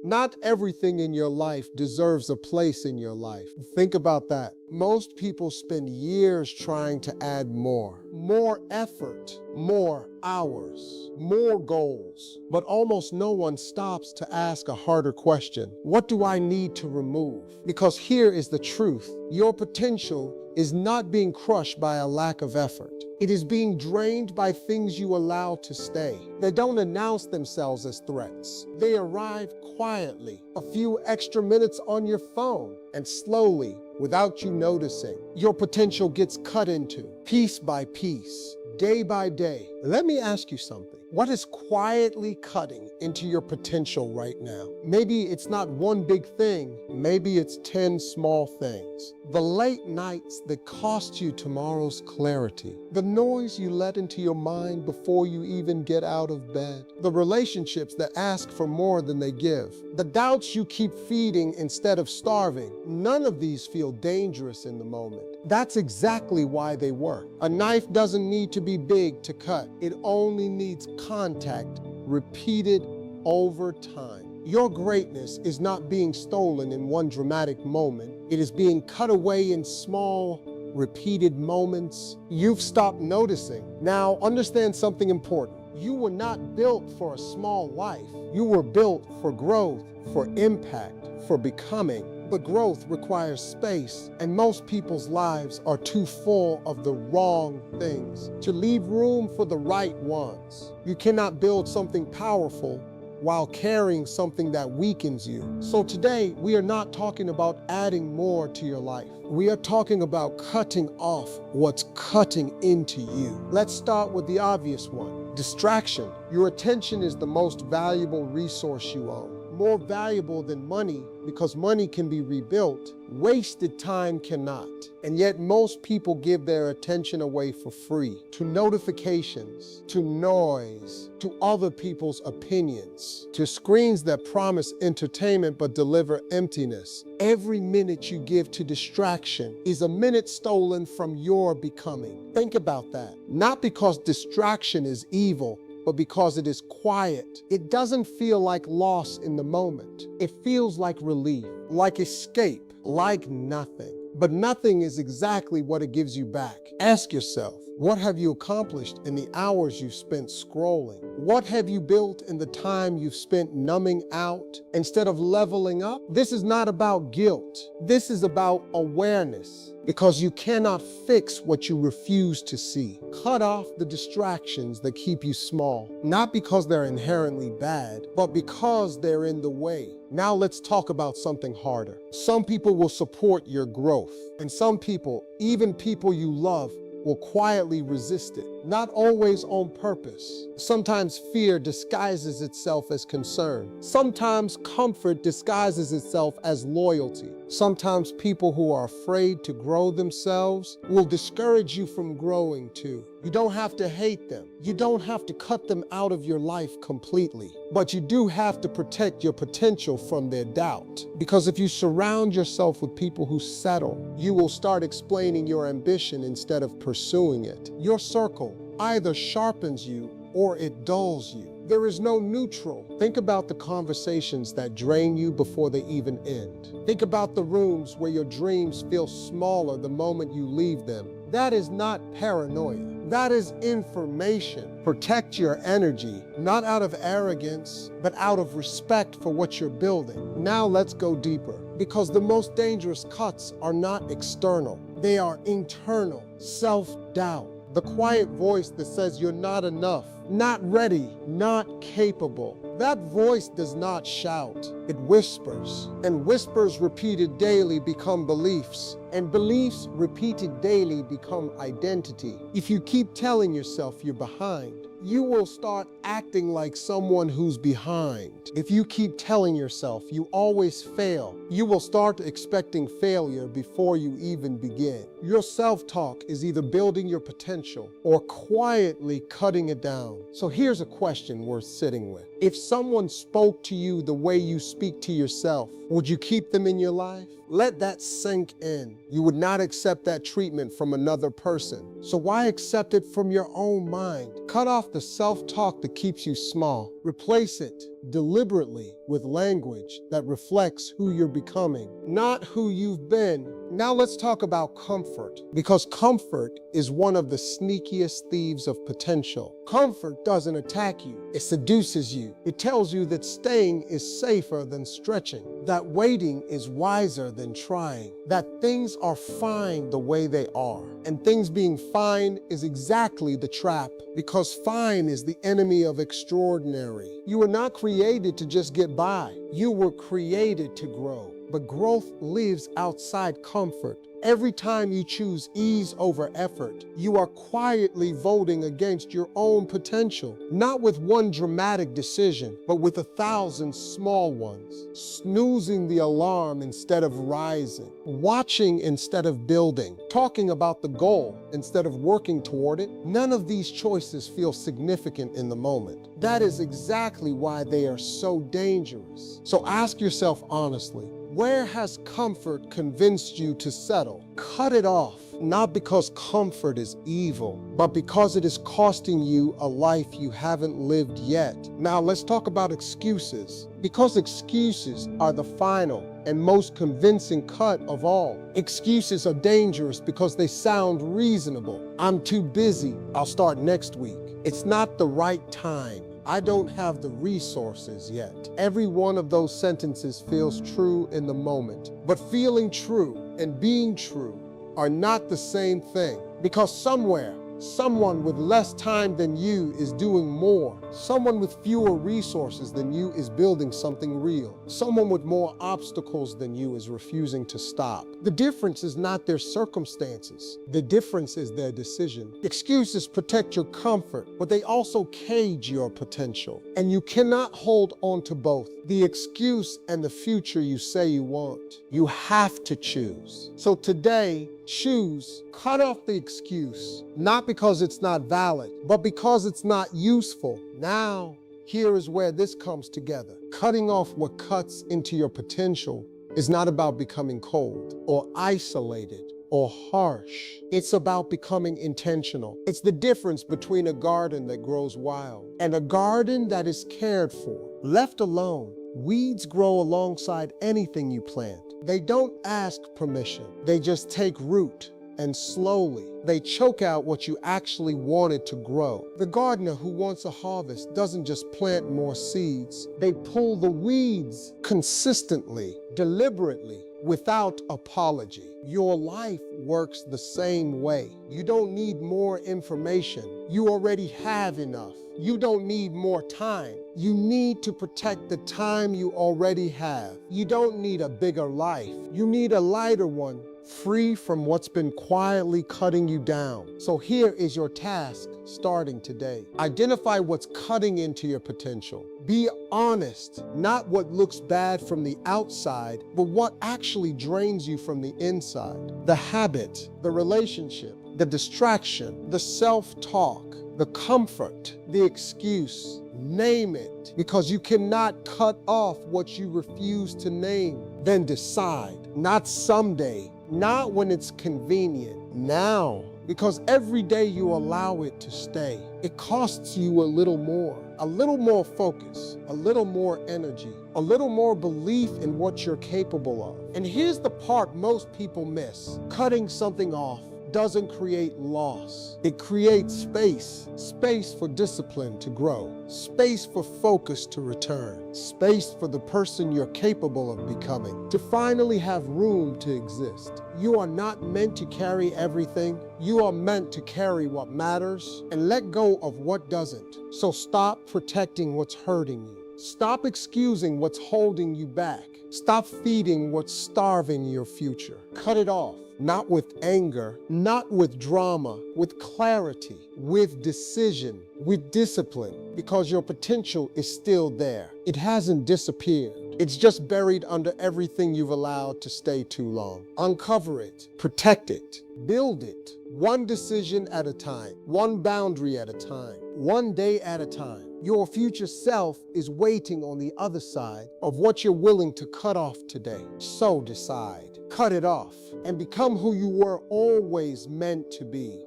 Not everything in your life deserves a place in your life. Think about that. Most people spend years trying to add more effort, more hours, more goals. But almost no one stops to ask a harder question. What do I need to remove? Because here is the truth. Your potential is not being crushed by a lack of effort. It is being drained by things you allow to stay. They don't announce themselves as threats. They arrive quietly, a few extra minutes on your phone, and slowly, without you noticing, your potential gets cut into, piece by piece, day by day. Let me ask you something. What is quietly cutting into your potential right now? Maybe it's not one big thing. Maybe it's 10 small things. The late nights that cost you tomorrow's clarity. The noise you let into your mind before you even get out of bed. The relationships that ask for more than they give. The doubts you keep feeding instead of starving. None of these feel dangerous in the moment. That's exactly why they work. A knife doesn't need to be big to cut. It only needs contact, repeated over time. Your greatness is not being stolen in one dramatic moment. It is being cut away in small, repeated moments you've stopped noticing. Now, understand something important. You were not built for a small life. You were built for growth, for impact, for becoming. But growth requires space, and most people's lives are too full of the wrong things to leave room for the right ones. You cannot build something powerful while carrying something that weakens you. So today, we are not talking about adding more to your life. We are talking about cutting off what's cutting into you. Let's start with the obvious one, distraction. Your attention is the most valuable resource you own. More valuable than money, because money can be rebuilt. Wasted time cannot. And yet most people give their attention away for free to notifications, to noise, to other people's opinions, to screens that promise entertainment but deliver emptiness. Every minute you give to distraction is a minute stolen from your becoming. Think about that. Not because distraction is evil, but because it is quiet. It doesn't feel like loss in the moment. It feels like relief, like escape, like nothing. But nothing is exactly what it gives you back. Ask yourself, what have you accomplished in the hours you've spent scrolling? What have you built in the time you've spent numbing out instead of leveling up? This is not about guilt. This is about awareness. Because you cannot fix what you refuse to see. Cut off the distractions that keep you small, not because they're inherently bad, but because they're in the way. Now let's talk about something harder. Some people will support your growth, and some people, even people you love, will quietly resist it, not always on purpose. Sometimes fear disguises itself as concern. Sometimes comfort disguises itself as loyalty. Sometimes people who are afraid to grow themselves will discourage you from growing too. You don't have to hate them. You don't have to cut them out of your life completely. But you do have to protect your potential from their doubt. Because if you surround yourself with people who settle, you will start explaining your ambition instead of pursuing it. Your circle either sharpens you or it dulls you. There is no neutral. Think about the conversations that drain you before they even end. Think about the rooms where your dreams feel smaller the moment you leave them. That is not paranoia. That is information. Protect your energy, not out of arrogance, but out of respect for what you're building. Now let's go deeper, because the most dangerous cuts are not external. They are internal. Self-doubt. The quiet voice that says you're not enough, not ready, not capable. That voice does not shout, it whispers. And whispers repeated daily become beliefs. And beliefs repeated daily become identity. If you keep telling yourself you're behind, you will start acting like someone who's behind. If you keep telling yourself you always fail, you will start expecting failure before you even begin. Your self-talk is either building your potential or quietly cutting it down. So here's a question worth sitting with. If someone spoke to you the way you speak to yourself, would you keep them in your life? Let that sink in. You would not accept that treatment from another person. So why accept it from your own mind? Cut off the self-talk that keeps you small. Replace it deliberately with language that reflects who you're becoming, not who you've been. Now let's talk about comfort, because comfort is one of the sneakiest thieves of potential. Comfort doesn't attack you, it seduces you. It tells you that staying is safer than stretching, that waiting is wiser than trying, that things are fine the way they are. And things being fine is exactly the trap, because fine is the enemy of extraordinary. You were not created to just get by. You were created to grow. But growth lives outside comfort. Every time you choose ease over effort, you are quietly voting against your own potential, not with one dramatic decision, but with 1,000 small ones. Snoozing the alarm instead of rising, watching instead of building, talking about the goal instead of working toward it. None of these choices feel significant in the moment. That is exactly why they are so dangerous. So ask yourself honestly, where has comfort convinced you to settle? Cut it off, not because comfort is evil, but because it is costing you a life you haven't lived yet. Now let's talk about excuses, because excuses are the final and most convincing cut of all. Excuses are dangerous because they sound reasonable. I'm too busy, I'll start next week. It's not the right time. I don't have the resources yet. Every one of those sentences feels true in the moment. But feeling true and being true are not the same thing, because somewhere, someone with less time than you is doing more. Someone with fewer resources than you is building something real. Someone with more obstacles than you is refusing to stop. The difference is not their circumstances. The difference is their decision. Excuses protect your comfort, but they also cage your potential. And you cannot hold on to both, the excuse and the future you say you want. You have to choose. So today, choose. Cut off the excuse, not because it's not valid, but because it's not useful. Now, here is where this comes together. Cutting off what cuts into your potential is not about becoming cold or isolated or harsh. It's about becoming intentional. It's the difference between a garden that grows wild and a garden that is cared for. Left alone, weeds grow alongside anything you plant. They don't ask permission. They just take root, and slowly they choke out what you actually wanted to grow. The gardener who wants a harvest doesn't just plant more seeds. They pull the weeds consistently, deliberately, without apology. Your life works the same way. You don't need more information. You already have enough. You don't need more time. You need to protect the time you already have. You don't need a bigger life. You need a lighter one, free from what's been quietly cutting you down. So here is your task starting today. Identify what's cutting into your potential. Be honest, not what looks bad from the outside, but what actually drains you from the inside. The habit, the relationship, the distraction, the self-talk, the comfort, the excuse. Name it, because you cannot cut off what you refuse to name. Then decide, not someday, not when it's convenient, now. Because every day you allow it to stay, it costs you a little more focus, a little more energy, a little more belief in what you're capable of. And here's the part most people miss. Cutting something off doesn't create loss. It creates space for discipline to grow, space for focus to return, space for the person you're capable of becoming to finally have room to exist. You are not meant to carry everything. You are meant to carry what matters and let go of what doesn't. So stop protecting what's hurting you. Stop excusing what's holding you back. Stop feeding what's starving your future. Cut it off. Not with anger, not with drama, with clarity, with decision, with discipline, because your potential is still there. It hasn't disappeared. It's just buried under everything you've allowed to stay too long. Uncover it, protect it, build it, one decision at a time, one boundary at a time, one day at a time. Your future self is waiting on the other side of what you're willing to cut off today. So decide, cut it off, and become who you were always meant to be.